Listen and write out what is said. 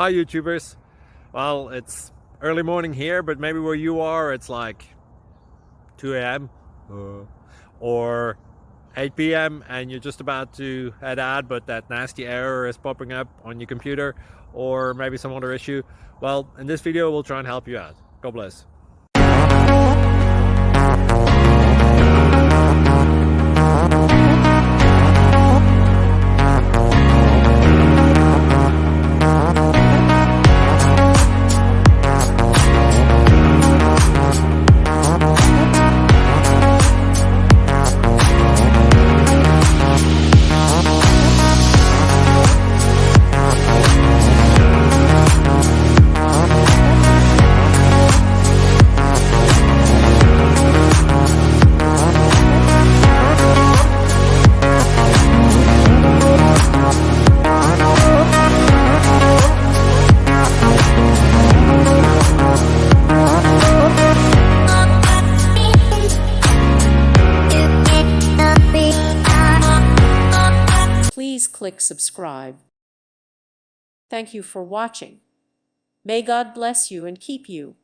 Hi YouTubers. Well, it's early morning here, but maybe where you are it's like 2 a.m. or 8 p.m. and you're just about to head out, but that nasty error is popping up on your computer, or maybe some other issue. Well, in this video we'll try and help you out. God bless. Please click subscribe. Thank you for watching. May God bless you and keep you.